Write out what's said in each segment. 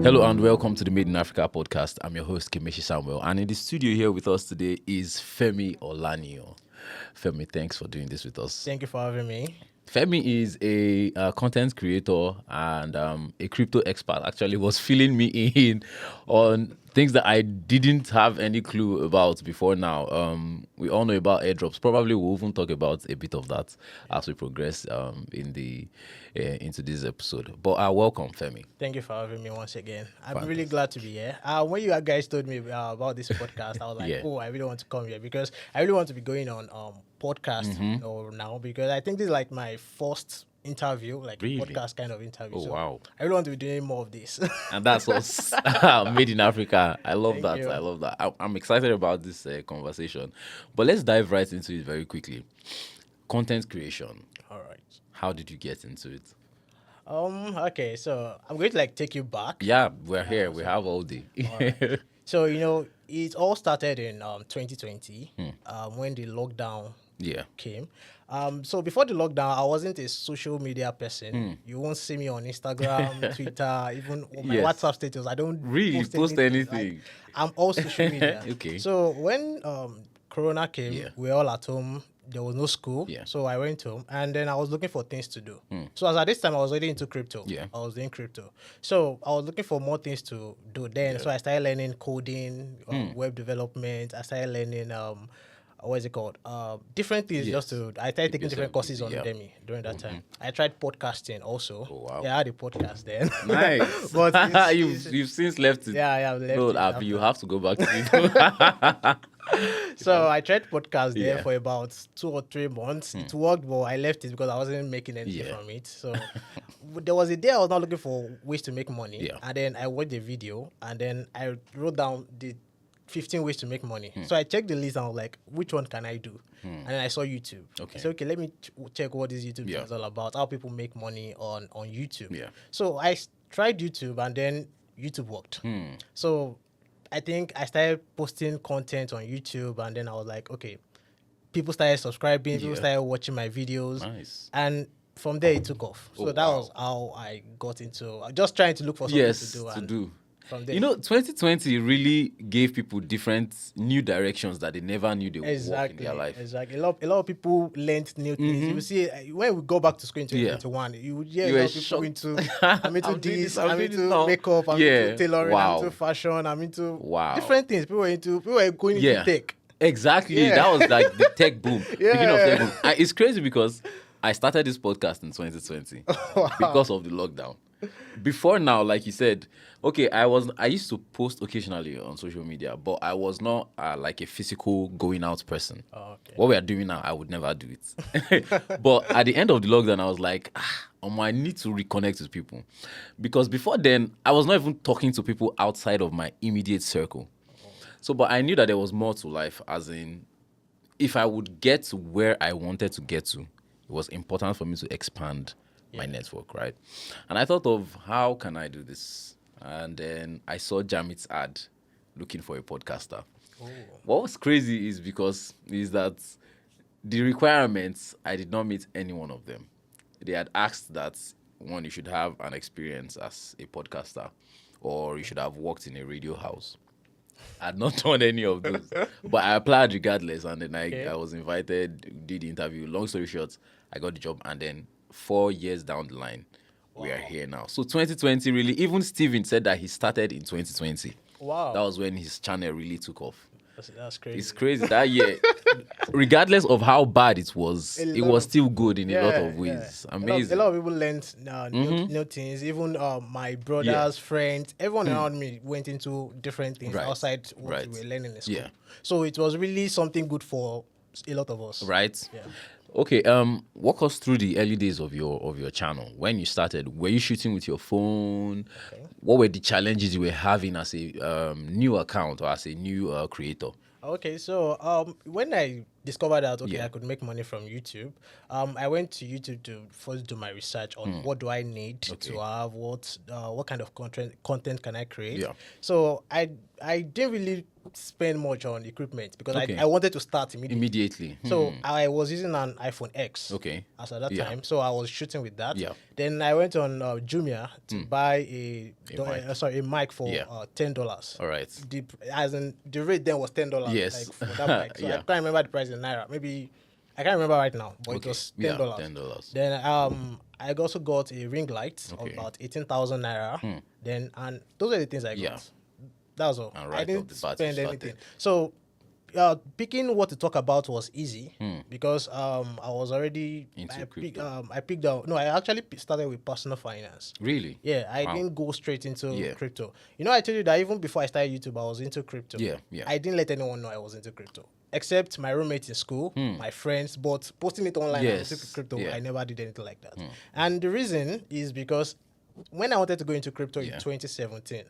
Hello and welcome to the Made in Africa podcast. I'm your host, Kemeshi Samuel, and in the studio here with us today is Femi Olaniyan. Femi, thanks for doing this with us. Thank you for having me. Femi is a content creator and a crypto expert. Actually, was filling me in on things that I didn't have any clue about before now. We all know about airdrops. Probably we'll even talk about a bit of that as we progress into this episode. But welcome, Femi. Thank you for having me once again. I'm really glad to be here. When you guys told me about this podcast, I was like, oh, I really want to come here because I really want to be going on podcast now because I think this is like my first interview, like podcast kind of interview. Oh, so wow. I really want to be doing more of this. And that's us, Made in Africa. I love Thank that. you. I love that. I'm excited about this conversation. But let's dive right into it very quickly. Content creation. All right. How did you get into it? Okay, so I'm going to like take you back. Yeah, we're here. We have all day. So, it all started in 2020 when the lockdown Yeah. came. So before the lockdown, I wasn't a social media person. You won't see me on Instagram, Twitter, even on my Yes. WhatsApp status. I don't Really? Post anything? Like, I'm all social media. Okay. So when Corona came, Yeah. we were all at home. There was no school. Yeah. So I went home and then I was looking for things to do. So as at this time, I was already into crypto. Yeah. I was doing crypto. So I was looking for more things to do then. So I started learning coding, web development. I started learning what is it called? Different things Yes. just to. I started taking yourself different courses busy, on yeah. Udemy during that time. I tried podcasting also. Oh, wow. Yeah, I had a podcast then. Nice. But you've since left it. yeah, I've left No, it Abi, you after. have to go back to it. So I tried podcast there Yeah. for about 2 or 3 months. It worked, but I left it because I wasn't making anything Yeah. from it. So there was a day I was not looking for ways to make money. Yeah. And then I watched the video and then I wrote down the 15 ways to make money. So I checked the list and I was like, which one can I do? And then I saw YouTube. Okay. I said, okay, let me check what this YouTube Yeah. is all about, how people make money on YouTube. Yeah. So I tried YouTube and then YouTube worked. So I think I started posting content on YouTube and then I was like, okay, people started subscribing, people Yeah. started watching my videos. Nice. And from there it took off. So Oh, that wow. was how I got into just trying to look for something Yes, to do. to and do. From there. 2020 really gave people different new directions that they never knew they would walk in Exactly. their life. Exactly. A lot of people learned new things. You will see when we go back to school in 2021, you would hear You a were lot of people shocked. into I'm into I'm doing this, this, I'm I'm doing into this now. makeup, I'm Yeah. into tailoring, Wow. I'm into fashion, I'm into Wow. different things. People were going Yeah. into tech. Exactly. Yeah. That was like the tech boom. Beginning of Yeah. tech boom. And it's crazy because I started this podcast in 2020 because of the lockdown. Before now, like you said, okay, I used to post occasionally on social media, but I was not like a physical going out person. Okay. What we are doing now, I would never do it. But at the end of the lockdown, I was like, I need to reconnect with people. Because before then, I was not even talking to people outside of my immediate circle. So, but I knew that there was more to life, as in, if I would get to where I wanted to get to, it was important for me to expand my network, right? And I thought of, how can I do this? And then I saw Jamit's ad looking for a podcaster. What was crazy is that the requirements, I did not meet any one of them. They had asked that, one, you should have an experience as a podcaster, or you should have worked in a radio house. I had not done any of those, but I applied regardless, and then I was invited, did the interview. Long story short, I got the job, and then 4 years down the line, we are here now. So 2020 really, even Steven said that he started in 2020. Wow. That was when his channel really took off. That's crazy. It's crazy that year, regardless of how bad it was still good in a lot of ways. Amazing. A lot of people learned new things. Even my brothers, friends, everyone around me went into different things Right. outside what Right. we were learning in school. Yeah. So it was really something good for a lot of us. Right? Yeah. Okay, walk us through the early days of your channel. When you started, were you shooting with your phone? Okay. What were the challenges you were having as a new account or as a new creator? Okay, so when I discovered that okay, Yeah. I could make money from YouTube. I went to YouTube to first do my research on what do I need to have, what kind of content can I create. Yeah. So I didn't really spend much on equipment because Okay. I wanted to start immediately. Immediately. So I was using an iPhone X. Okay. As at that Yeah. time, so I was shooting with that. Yeah. Then I went on Jumia to buy a mic for $10. All right. The rate then was $10. Yes. Like for that mic. So I can't remember the price in naira. Maybe I can't remember right now, but it was $10. $10. Then I also got a ring light of about 18,000 naira. Then and those are the things I got. Yeah. That was all. And right I off didn't the bat, spend you anything. started. So picking what to talk about was easy because I was already Into I crypto. I picked out. No, I actually started with personal finance. Really? Yeah, I didn't go straight into crypto. You know, I told you that even before I started YouTube, I was into crypto. Yeah. I didn't let anyone know I was into crypto, except my roommates in school, my friends. But posting it online, I was into crypto. Yeah. I never did anything like that. And the reason is because when I wanted to go into crypto in 2017.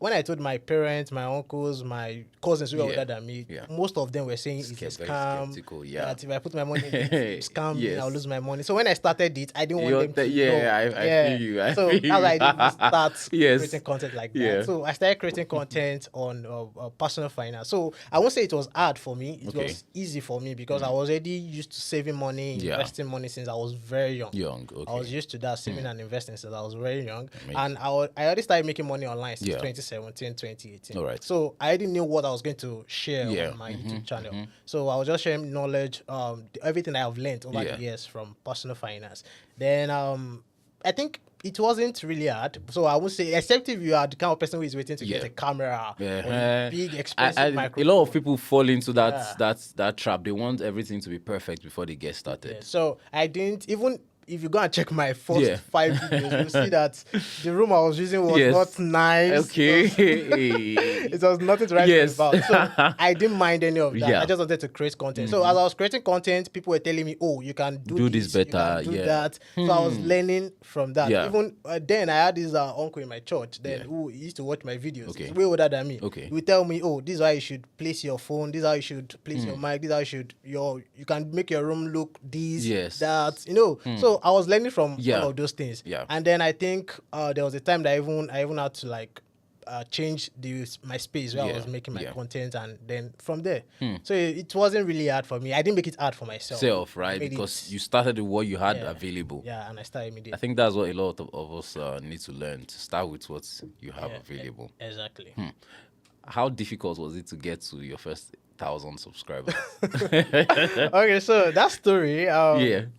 When I told my parents, my uncles, my cousins who were older than me, most of them were saying it's a scam. Skeptical, That if I put my money in it, scam me, I'll lose my money. So when I started it, I didn't want them to know. I feel you. So that's why I didn't start Yes. creating content like that. Yeah. So I started creating content on personal finance. So I won't say it was hard for me. It was easy for me because I was already used to saving money, investing money since I was very young. I was used to that, saving and investing since I was very young. Amazing. And I already started making money online since 2017, 2018. All right. So I already knew what I was going to share on my YouTube channel. So I was just sharing knowledge, everything I have learned over the years from personal finance. Then I think it wasn't really hard. So I would say, except if you are the kind of person who is waiting to get a camera or a big expensive microphone. A lot of people fall into that trap. They want everything to be perfect before they get started. Yeah. So I didn't even. If you go and check my first 5 videos, you'll see that the room I was using was not nice. Okay. It was nothing to write about. So I didn't mind any of that. I just wanted to create content. So as I was creating content, people were telling me, oh, you can do this better. You can do that. So I was learning from that. Even then, I had this uncle in my church who used to watch my videos. He's way older than me. He would tell me, oh, this is how you should place your phone. This is how you should place your mic. This is how you can make your room look this, that, So I was learning from all of those things. And then I think there was a time that I even had to change my space where I was making my content, and then from there. So it wasn't really hard for me. I didn't make it hard for myself. Right? Because you started with what you had available. Yeah, and I started immediately. I think that's what a lot of us need to learn, to start with what you have available. Exactly. How difficult was it to get to your first 1,000 subscribers? Okay, so that story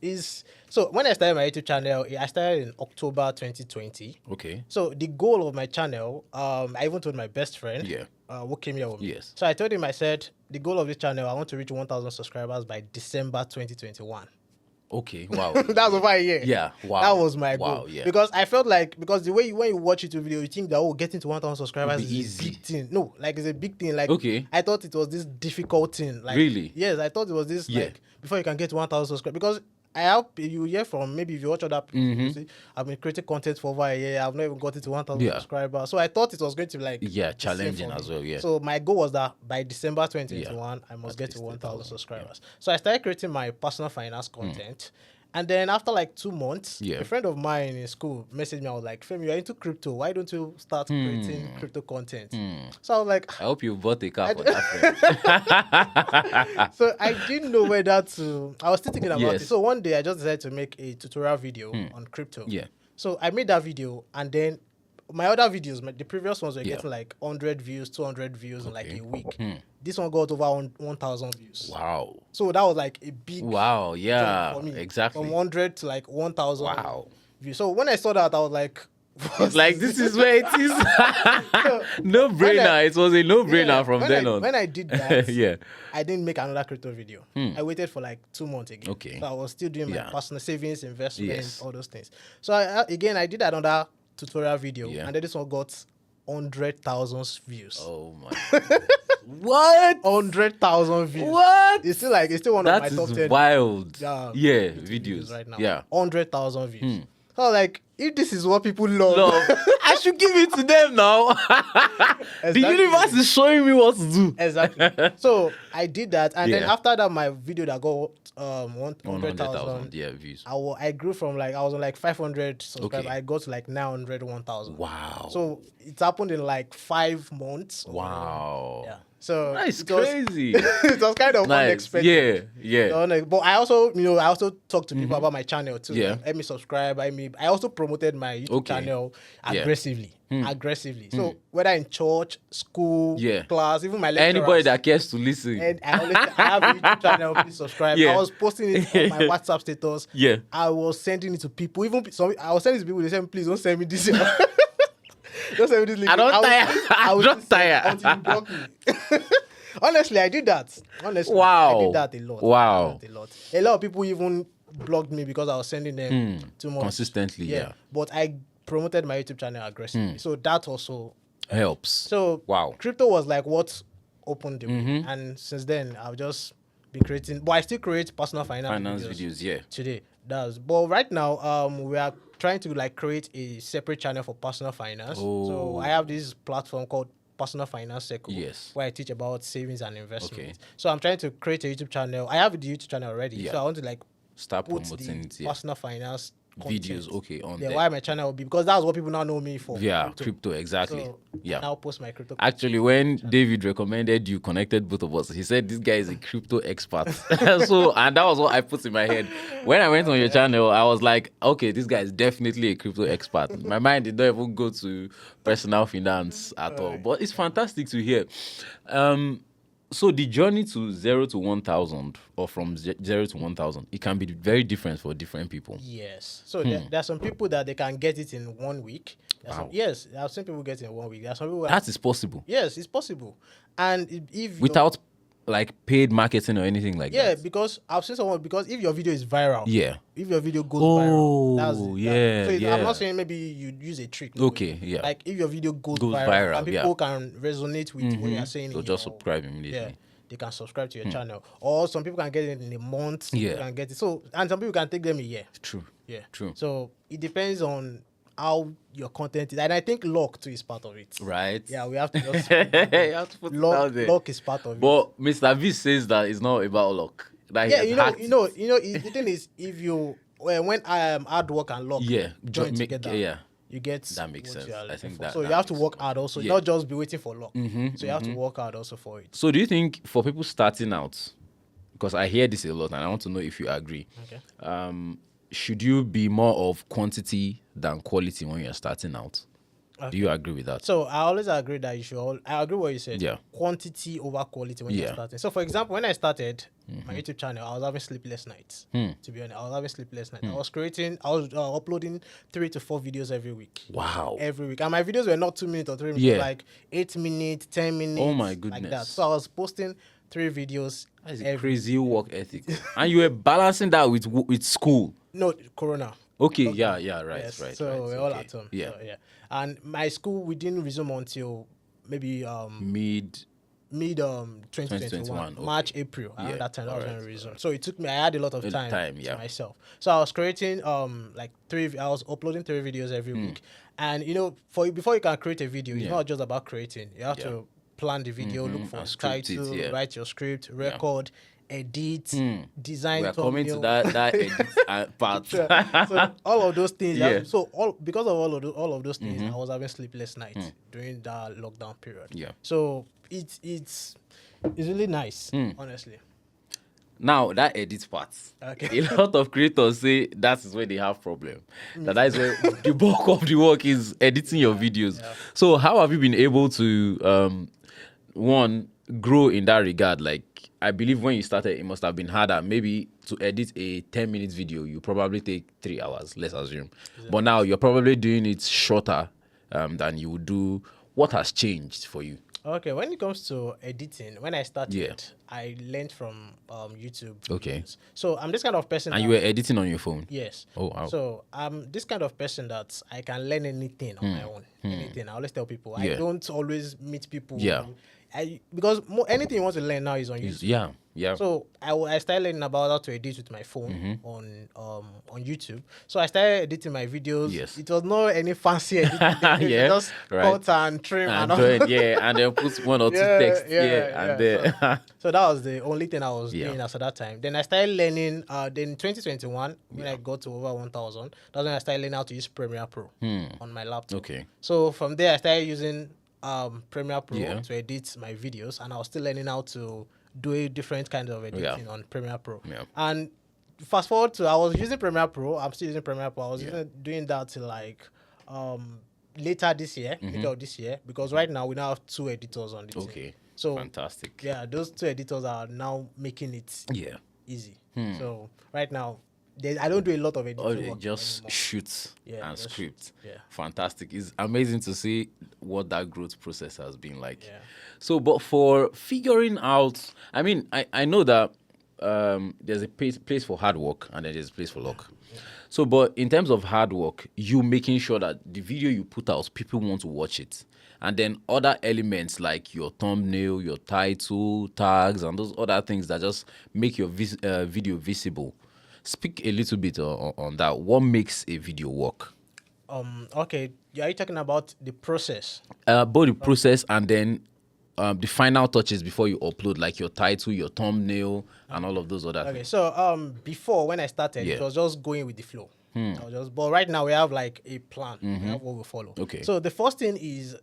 is... So when I started my YouTube channel, I started in October 2020. Okay. So the goal of my channel, I even told my best friend who came here with me. Yes. So I told him, I said, the goal of this channel, I want to reach 1,000 subscribers by December 2021. Okay, wow. That was over a year. Yeah, wow. That was my goal. Yeah. Because I felt like, because the way when you watch YouTube video, you think that, getting to 1,000 subscribers is a big thing. No, it's a big thing. I thought it was this difficult thing. Really? Yes, I thought it was this, before you can get to 1,000 subscribers. Because I have, you hear from, maybe if you watch other people, you see, I've been creating content for over a year. I've not even gotten to 1,000 subscribers. So I thought it was going to be challenging as well. So my goal was that by December 2021, I must get to 1,000 subscribers. So I started creating my personal finance content. And then after 2 months, a friend of mine in school messaged me. I was like, Femi, you're into crypto. Why don't you start creating crypto content? So I was like, I hope you bought a car for that friend. So I didn't know whether to... I was still thinking about it. So one day I just decided to make a tutorial video on crypto. Yeah. So I made that video, and then my other videos, the previous ones were getting 100 views, 200 views in a week. This one got over 1,000 views. Wow. So that was a big yeah, for me. exactly. From 100 to 1,000 wow. views. So when I saw that, I was like, it's this is where it is. No brainer. It was a no brainer from then on. When I did that, I didn't make another crypto video. I waited for 2 months again. Okay. So I was still doing my personal savings, investments, all those things. So I did another tutorial video, and then this one got 100,000 views. Oh my. What? 100,000 views. What? It's still one of my top 10 wild. Videos right now. Yeah. 100,000 views. So if this is what people love, I should give it to them now. The universe is showing me what to do. Exactly. So I did that, and then after that, my video that got 100,000 views. I grew from like I was on like 500 subscribers. Okay. I got to like 900, 1,000. Wow. So it happened in like 5 months. Wow. Yeah. So That's it was, crazy. it was kind of unexpected. Yeah. But I also, I also talked to people about my channel too. Yeah. Like, let me subscribe. I also promoted my YouTube channel aggressively. So whether in church, school, class, even my lecturers, anybody that cares to listen. And I have a YouTube channel. Please subscribe. I was posting it on my WhatsApp status. Yeah. I was sending it to people. Even some, I was sending it to people. They said, "Please don't send me this." Don't send me this link. I don't tire. Until you block me. Honestly, I did that. Honestly, wow. I did that a lot. Wow. A lot of people even blocked me because I was sending them too much. Consistently, yeah. But I promoted my YouTube channel aggressively. So that also helps. So crypto was like what opened the way. And since then, I've just been creating. But I still create personal finance videos today. But right now, we are trying to like create a separate channel for personal finance. So I have this platform called Personal Finance Circle, where I teach about savings and investment. So I'm trying to create a YouTube channel. I have the YouTube channel already, so I want to like start promoting it, personal finance videos on there. Why my channel will be, because that's what people now know me for. Yeah, crypto exactly. So I now post my crypto. Actually, when David recommended you connected both of us, he said this guy is a crypto expert. And that was what I put in my head. When I went on your channel, I was like, okay, this guy is definitely a crypto expert. My mind did not even go to personal finance at all. But it's fantastic to hear. So the journey to 0 to 1,000 or from 0 to 1,000, it can be very different for different people. Yes. So there are some people that they can get it in 1 week. Yes, I've seen people get it in 1 week. There are some people that is possible. Yes, it's possible. And if without like paid marketing or anything like that. Yeah, because I've seen someone, because if your video is viral, if your video goes viral, so I'm not saying maybe you use a trick. Like if your video goes viral and people can resonate with what you're saying, so just subscribe immediately. Yeah, they can subscribe to your channel. Or some people can get it in a month. Some people can get it. So, and some people can take them a year. True. Yeah. True. So it depends on how your content is, and I think luck too is part of it. Right. Yeah, we have to just you have to put luck, luck is part of it. But Mr. V says that it's not about luck. That the thing is, if you when hard work and luck join together, you get that makes sense. I think that. So you have to work hard also, not just be waiting for luck. So you have to work hard also for it. So do you think for people starting out, because I hear this a lot and I want to know if you agree. Okay. Should you be more of quantity than quality when you're starting out? Okay. Do you agree with that? So I always agree that you should. I agree with what you said. Yeah. Quantity over quality when you're starting. So for example, when I started my YouTube channel, I was having sleepless nights. To be honest, I was having sleepless nights. I was uploading 3 to 4 videos every week. Wow. Every week, and my videos were not 2 minutes or 3 minutes, like 8 minutes, 10 minutes. Oh my goodness. Like that. So I was posting 3 videos. That's a crazy work ethic. And you were balancing that with school. No, Corona. Okay, right, right. So we're all at home. Yeah. So, and my school, we didn't resume until maybe mid 2021, March, April. Around that time, that was when we resumed. So it took me. I had a lot of time to myself. So I was creating I was uploading 3 videos every week. And before you can create a video, it's not just about creating. You have to plan the video, look for a title, write your script, record, edit, design. We're coming to that edit part. So all of those things. Because of all of those things, I was having sleepless nights during that lockdown period. Yeah. So it's really nice, honestly. Now that edit part, a lot of creators say that is where they have problem. That is where the bulk of the work is editing your videos. Yeah. So how have you been able to grow in that regard? Like, I believe when you started, it must have been harder. Maybe to edit a 10-minute video, you probably take 3 hours, let's assume. Exactly. But now you're probably doing it shorter than you would do. What has changed for you? Okay, when it comes to editing, when I started, I learned from YouTube. Okay. videos. So I'm this kind of person. And you were editing on your phone? Yes. Oh, wow. So I'm this kind of person that I can learn anything on my own. Anything. I always tell people. I Yeah. don't always meet people. Yeah. Because anything you want to learn now is on YouTube. Yeah. Yeah. So I started learning about how to edit with my phone on YouTube. So I started editing my videos. Yes. It was not any fancy editing. Yeah, Just right. cut and trim and all. And then put one or two text. And then So that was the only thing I was Yeah. doing after that time. Then I started learning. Then 2021, when I got to over 1,000, that's when I started learning how to use Premiere Pro on my laptop. Okay. So from there, I started using Premiere Pro Yeah. to edit my videos, and I was still learning how to do a different kind of editing on Premiere Pro. Yeah. And fast forward to I was using Premiere Pro. I'm still using Premiere Pro. I was doing that till like later this year, later of this year, because right now we now have 2 editors on the team. Okay. So Fantastic. yeah, those 2 editors are now making it Yeah. easy. So right now, I don't do a lot of editing. Or work just anymore. shoot Yeah, and just script. shoot. Yeah. Fantastic. It's amazing to see what that growth process has been like. Yeah. So, but for figuring out, I mean, I know that there's a place for hard work and then there's a place for luck. So, but in terms of hard work, you making sure that the video you put out, people want to watch it. And then other elements like your thumbnail, your title, tags, and those other things that just make your video visible. Speak a little bit on that. What makes a video work? Okay. Are you talking about the process? Both the process and then the final touches before you upload, like your title, your thumbnail, and all of those other Okay, things. so before when I started, it Yeah. was just going with the flow. But right now we have like a plan. We have what we follow. Okay. So the first thing is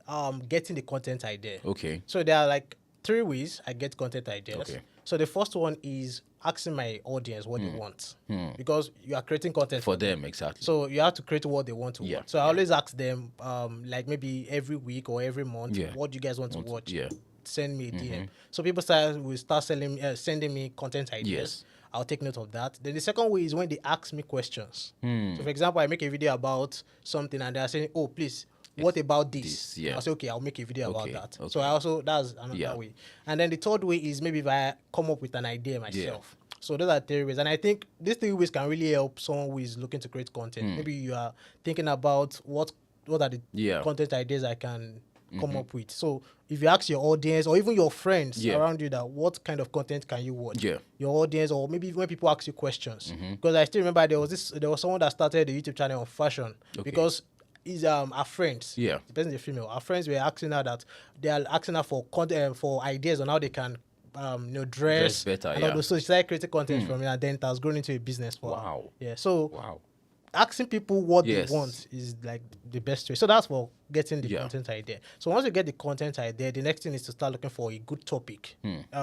getting the content idea. Okay. So there are like 3 ways I get content ideas. Okay. So the first one is asking my audience what they want, because you are creating content For them, exactly. So you have to create what they want to Yeah. watch. So I always ask them, like maybe every week or every month, Yeah. what do you guys want to watch? yeah. Send me a DM. So people will start sending me content ideas. Yes. I'll take note of that. Then the second way is when they ask me questions. So for example, I make a video about something and they're saying, "Oh, please, what about this?" This, yeah. I'll say, "Okay, I'll make a video about Okay, that." okay. So that's another Yeah. way. And then the third way is maybe if I come up with an idea myself. So those are 3 ways. And I think these 3 ways can really help someone who is looking to create content. Maybe you are thinking about what are the Yeah. content ideas I can come up with. So if you ask your audience or even your friends Yeah. around you that what kind of content can you watch, Yeah. your audience, or maybe when people ask you questions, because I still remember there was someone that started a YouTube channel on fashion because is our friends, Yeah. the person is a female, our friends were asking her that they are asking her for content for ideas on how they can dress better, and all yeah. those. So she started creating content from it, and then it has grown into a business for her. Wow. Yeah. So Wow. asking people what Yes. they want is like the best way. So that's for getting the Yeah. content idea. So once you get the content idea, the next thing is to start looking for a good topic.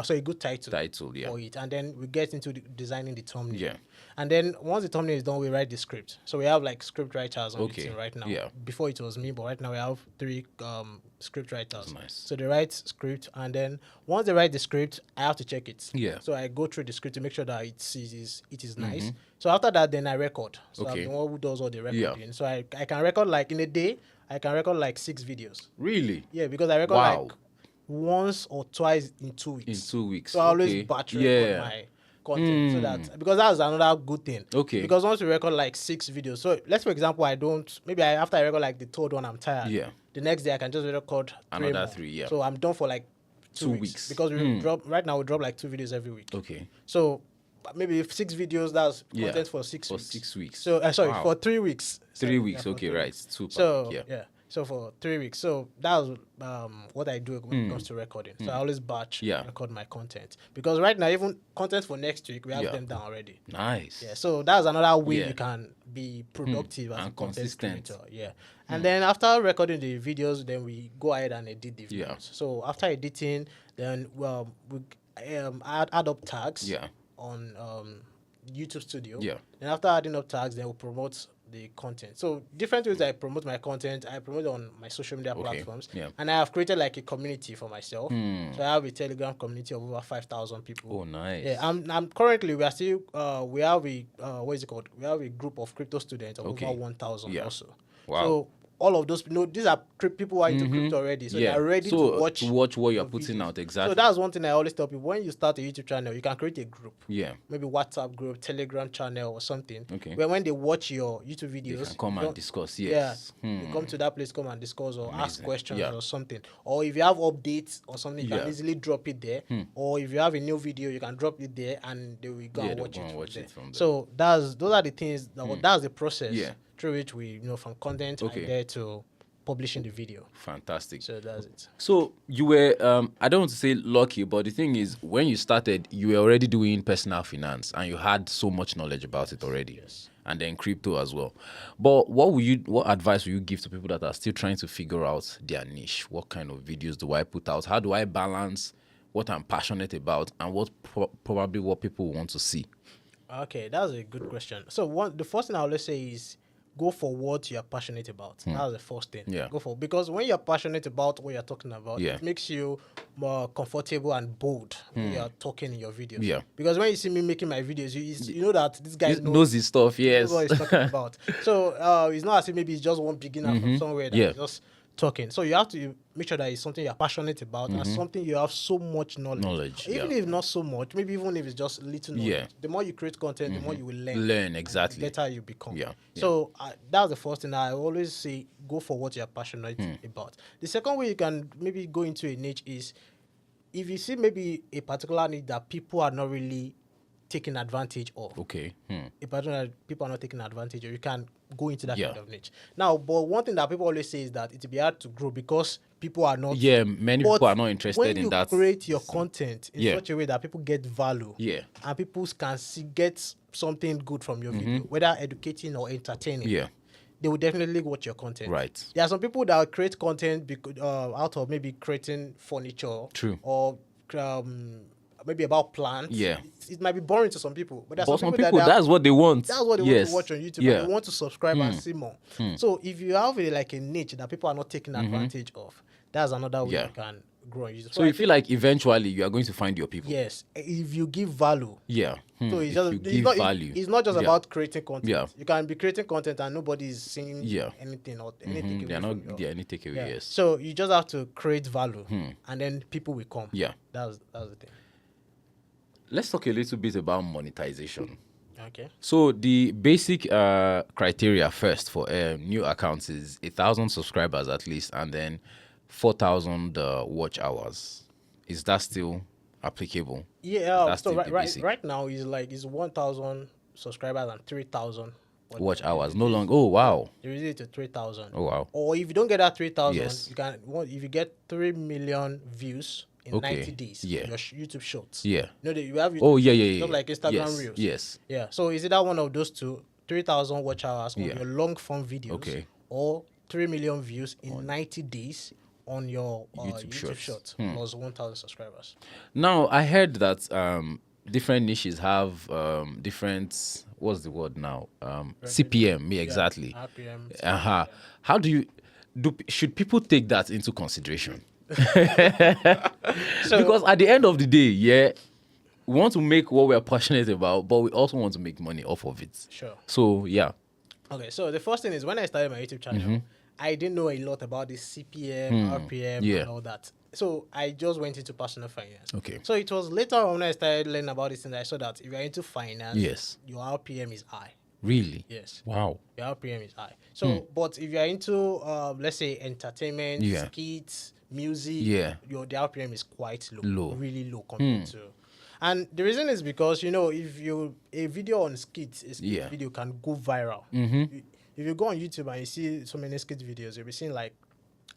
So a good title. Yeah. For it. And then we get into designing the thumbnail. Yeah. And then once the thumbnail is done, we write the script. So we have like script writers on Okay. the team right now. Yeah. Before it was me, but right now we have 3 script writers. Nice. So they write script, and then once they write the script, I have to check it. Yeah. So I go through the script to make sure that it is nice. So after that, then I record. So Okay. I'm the one who does all the recording. So I can record like in a day. I can record like 6 videos. Really? Yeah, because I record Wow. like once or twice in 2 weeks. In 2 weeks. So I always Okay. batch Yeah. record my content so that, because that's another good thing. Okay. Because once we record like 6 videos, so let's for example after I record like the third one, I'm tired. Yeah. The next day I can just record 3 Another more. 3, yeah. So I'm done for like 2 2 weeks. weeks. Because we drop like 2 videos every week. Okay. So maybe if 6 videos, that's Yeah. content for 6 For weeks. 6 weeks. So Wow. for 3 weeks. 3 So, weeks. for Okay, 3 right. weeks. Super. So yeah. So for 3 weeks. So that was what I do when it comes to recording. So I always batch Yeah. record my content, because right now even content for next week we have Yeah. them down already. Nice. Yeah. So that's another way Yeah. you can be productive as And a content consistent. creator. Yeah. And then after recording the videos, then we go ahead and edit the videos. Yeah. So after editing, then we add up tags. Yeah. On YouTube Studio. Yeah. And after adding up tags, then we'll promote the content. So different ways I promote my content. I promote on my social media platforms. Yeah. And I have created like a community for myself. So I have a Telegram community of over 5,000 people. Oh, nice. Yeah, I'm currently we are still we have a what is it called? We have a group of crypto students of Okay. over 1,000 Yeah. also. Wow. So all of those, these are people who are into crypto already, so they're ready to watch what you're your putting videos. out. Exactly. So that's one thing I always tell people: when you start a YouTube channel, you can create a group, maybe WhatsApp group, Telegram channel, or something. Okay. Where when they watch your YouTube videos, they can come and discuss. They come to that place, come and discuss or ask questions or something. Or if you have updates or something, you can easily drop it there. Or if you have a new video, you can drop it there, and they will go and watch it from there. So those are the things. That's the process through which we, from content idea to publishing the video. Fantastic. So that's it. So you were, I don't want to say lucky, but the thing is, when you started, you were already doing personal finance, and you had so much knowledge about it already. Yes. And then crypto as well. But what advice will you give to people that are still trying to figure out their niche? What kind of videos do I put out? How do I balance what I'm passionate about and what probably what people want to see? Okay, that's a good question. So the first thing I always say is go for what you're passionate about. That's the first thing. Go for, because when you're passionate about what you're talking about, it makes you more comfortable and bold when you're talking in your videos. Because when you see me making my videos, you know that this guy knows his stuff. Yes, knows what he's talking about. So it's not as if maybe it's just one beginner from somewhere that just talking. So you have to make sure that it's something you're passionate about and something you have so much knowledge. Even if not so much, maybe even if it's just little knowledge. The more you create content, the more you will learn. Exactly. The better you become. So that's the first thing I always say: go for what you're passionate about. The second way you can maybe go into a niche is if you see maybe a particular niche that people are not really taking advantage of. Okay. A particular people are not taking advantage of, you can go into that kind of niche. Now, but one thing that people always say is that it will be hard to grow because people are not. Many people are not interested in that. When you create your content in such a way that people get value, and people can get something good from your video, whether educating or entertaining, they will definitely watch your content. Right. There are some people that create content because, out of maybe creating furniture. True. Or maybe about plants. It might be boring to some people, but some people that's what they want. That's what they want to watch on YouTube. And they want to subscribe and see more. So if you have a niche that people are not taking advantage of, that's another way you can grow on YouTube. So you feel like eventually you are going to find your people. Yes, if you give value. So it's not just about creating content. You can be creating content and nobody is seeing anything or anything. They're not any takeaway. Yes. So you just have to create value, and then people will come. That's the thing. Let's talk a little bit about monetization. Okay. So the basic criteria first for new accounts is 1,000 subscribers at least, and then 4,000 watch hours. Is that still applicable? Yeah. So right now is 1,000 subscribers and 3,000 watch hours. No longer. Oh wow. They reduce it to 3,000. Oh wow. Or if you don't get that 3,000, you can. If you get 3 million views in 90 days, your YouTube Shorts. You know that you have. YouTube, just like Instagram Reels. Yes. Yeah. So is it that one of those two? 3,000 watch hours on your long form videos, or 3 million views in 90 days on your YouTube Shorts plus 1,000 subscribers. Now I heard that different niches have different. What's the word now? CPM. Exactly. RPM. How should people take that into consideration? Because at the end of the day, we want to make what we're passionate about, but we also want to make money off of it. Sure. So okay, so the first thing is when I started my YouTube channel, I didn't know a lot about the CPM, RPM, and all that. So I just went into personal finance. Okay. So it was later on when I started learning about this thing that I saw that if you're into finance, your RPM is high. Really? Yes. Wow. Your RPM is high. So, but if you're into, let's say, entertainment, skits, music, the RPM is quite low. Really low compared to. And the reason is because, if a video on skits, a skit video can go viral. If you go on YouTube and you see so many skit videos, you'll be seeing like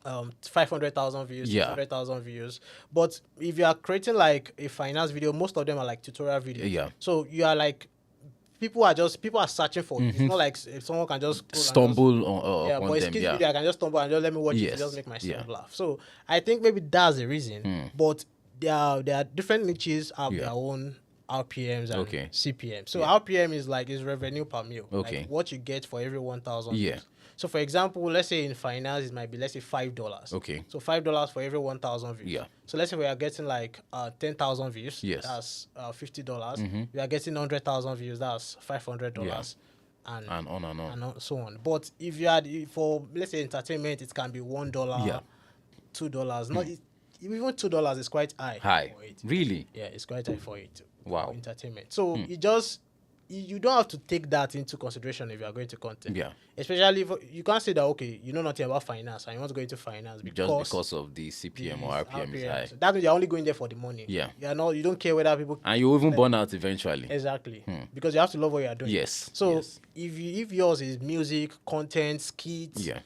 500,000 views, 600,000 views. But if you are creating like a finance video, most of them are like tutorial videos. So you are like, people are searching for it. It's not like if someone can just stumble on but them. Video, I can just stumble and just let me watch it to just make myself laugh. So I think maybe that's the reason. But there are different niches have their own RPMs and CPM. So RPM is revenue per mil. Like what you get for every 1,000 views. So for example, let's say in finance it might be $5. So $5 for every 1,000 views. So let's say we are getting like 10,000 views. That's $50. We are getting 100,000 views. That's $500. and on and on. and so on. But if you had for, let's say, entertainment, it can be $1, Yeah. $2. Not even $2 is quite high. High. For it. Really? Yeah, it's quite high for it. Wow. For entertainment. So it just you don't have to take that into consideration if you are going to content. Yeah. Especially if you can't say that, okay, you know nothing about finance and you want to go into finance Just because because of the CPM or RPM is high. That means you're only going there for the money. Yeah. You don't care whether people And you even burn out eventually. exactly because you have to love what you are doing. Yes. So yes. if yours is music, content, skits, Yeah.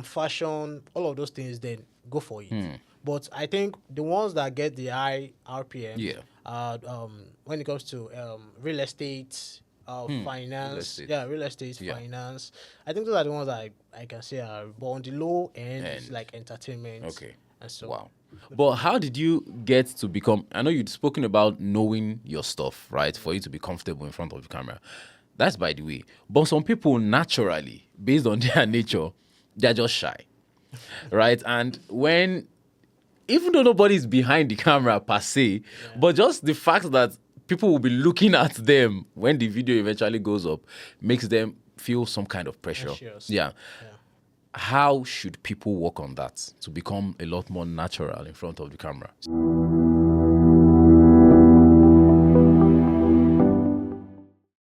fashion, all of those things, then go for it. But I think the ones that get the high RPM, Yeah. when it comes to real estate, finance, real estate, Yeah. finance, I think those are the ones that I can say are, but on the low end, it's like entertainment. Okay. And so Wow. But how did you get to become? I know you'd spoken about knowing your stuff, right? For you to be comfortable in front of the camera. That's by the way. But some people naturally, based on their nature, they're just shy, right? And even though nobody's behind the camera per se, but just the fact that people will be looking at them when the video eventually goes up makes them feel some kind of pressure. Anxious. Yeah. How should people work on that to become a lot more natural in front of the camera?